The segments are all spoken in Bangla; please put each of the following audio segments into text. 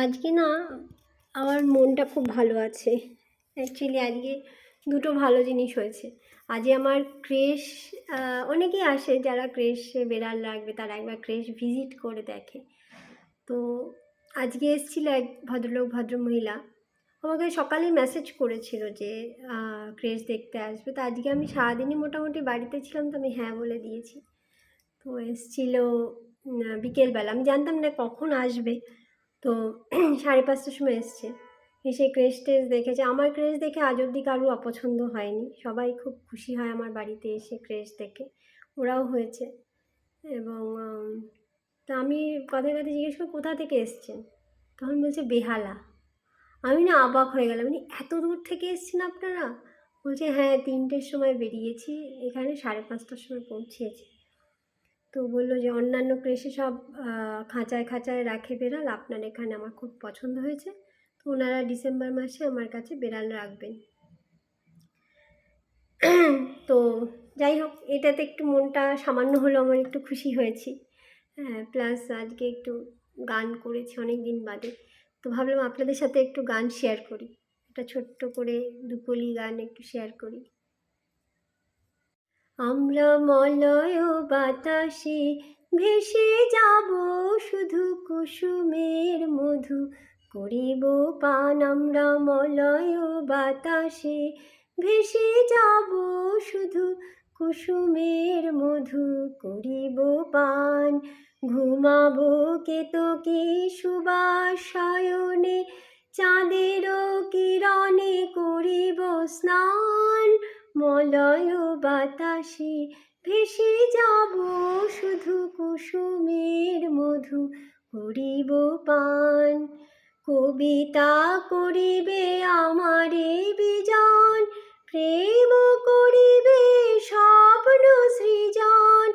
আজকে না আমার মনটা খুব ভালো আছে। অ্যাকচুয়ালি আজকে দুটো ভালো জিনিস হয়েছে। আজকে আমার ক্রেশ, অনেকেই আসে যারা ক্রেশে বেড়াল রাখবে, তারা একবার ক্রেশ ভিজিট করে দেখে। তো আজকে এসেছিলো এক ভদ্রলোক, ভদ্রমহিলা, আমাকে সকালেই মেসেজ করেছিল যে ক্রেশ দেখতে আসবে। তো আজকে আমি সারাদিনই মোটামুটি বাড়িতে ছিলাম, তো আমি হ্যাঁ বলে দিয়েছি। তো এসেছিলো বিকেলবেলা, আমি জানতাম না কখন আসবে। তো 5:30টার সময় এসছে, এসে ক্রেশ টেশ দেখেছে। আমার ক্রেশ দেখে আজ অবধি কারোর অপছন্দ হয়নি, সবাই খুব খুশি হয় আমার বাড়িতে এসে ক্রেশ দেখে, ওরাও হয়েছে। এবং তা আমি কথায় কথায় জিজ্ঞেস করি কোথা থেকে এসছেন, তখন বলছে বেহালা। আমি না অবাক হয়ে গেলাম, মানে এত দূর থেকে এসছেন আপনারা? বলছে হ্যাঁ, 3টের সময় বেরিয়েছি, এখানে 5:30টার সময় পৌঁছেছি। তো বললো যে অন্যান্য ক্রেশে সব খাঁচায় খাঁচায় রাখে বেড়াল, আপনার এখানে আমার খুব পছন্দ হয়েছে, তো ওনারা ডিসেম্বর মাসে আমার কাছে বেড়াল রাখবেন। তো যাই হোক, এটাতে একটু মনটা সামান্য হলেও আমার একটু খুশি হয়েছি। হ্যাঁ, প্লাস আজকে একটু গান করেছি অনেক দিন বাদে, তো ভাবলাম আপনাদের সাথে একটু গান শেয়ার করি, একটা ছোট্ট করে দুকলি গান একটু শেয়ার করি। আমরা মলয় বাতাসে ভেসে যাব, শুধু কুসুমের মধু করিব পান। আমরা মলয় বাতাসে ভেসে যাব, শুধু কুসুমের মধু করিব পান। ঘুমাবো কেতকী সুবাসায়নে, চাঁদের কিরণে করিব স্নান। মলয় বাতাসে ভেসে যাব, শুধু কুসুমের মধু করিব পান। কবিতা করিবে আমারে বিজন, প্রেম করিবে স্বপ্ন সৃজন।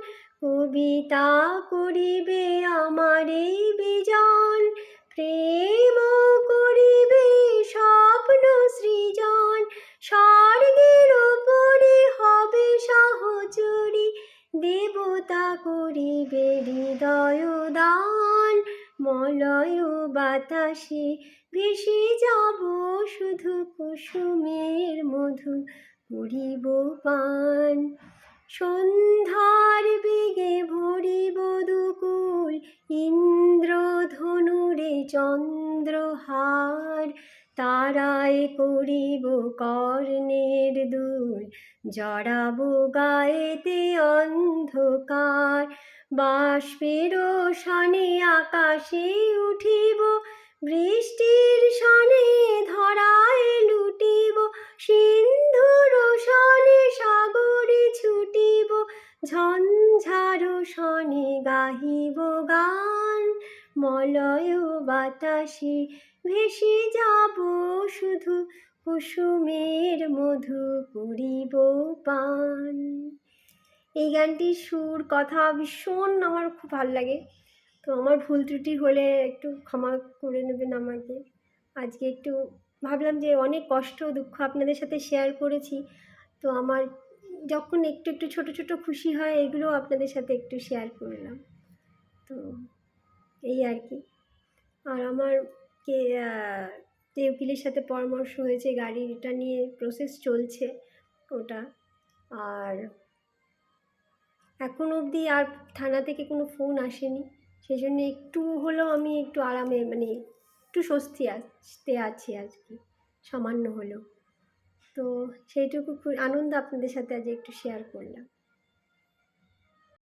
কবিতা করিবে আমারে বিজন, প্রেম করিবে স্বপ্ন সৃজন। স্বর্গের উপরে হবে সহচরী, দেবতা করিবে হৃদয় দান। মলয় বাতাসে ভেসে যাব, শুধু কুসুমের মধু করিব পান। সন্ধ্যার বেগে ভরিব দুকুল, ইন্দ্রধনুরে চন্দ্রহার। তারায় করিব কর্ণের দুল, জড়াবো গায়েতে অন্ধকার। বাষ্পের সনে আকাশে উঠিব, বৃষ্টির সনে ধরায় লুটিব। সিন্ধুর সনে সাগরে ছুটিব, ঝঞ্ঝার সনে গাহিব গান। মলয় বাতাসে ভেসে যাব, শুধু কুসুমের মধু করিব পান। এই গানটির সুর কথা ভীষণ আমার খুব ভালো লাগে। তো আমার ভুল ত্রুটি হলে একটু ক্ষমা করে নেবেন আমাকে। আজকে একটু ভাবলাম যে অনেক কষ্ট দুঃখ আপনাদের সাথে শেয়ার করেছি, তো আমার যখন একটু একটু ছোট ছোট খুশি হয়, এগুলো আপনাদের সাথে একটু শেয়ার করলাম। তো এই আর কি। আর আমার যে উকিলের সাথে পরামর্শ হয়েছে, গাড়িটা নিয়ে প্রসেস চলছে ওটা। আর এখন অবধি আর থানা থেকে কোনো ফোন আসেনি, সেই জন্য একটু হলেও আমি একটু আরামে, মানে একটু স্বস্তি আছি আজকে, সামান্য হলেও। তো সেইটুকু আনন্দ আপনাদের সাথে আজ একটু শেয়ার করলাম।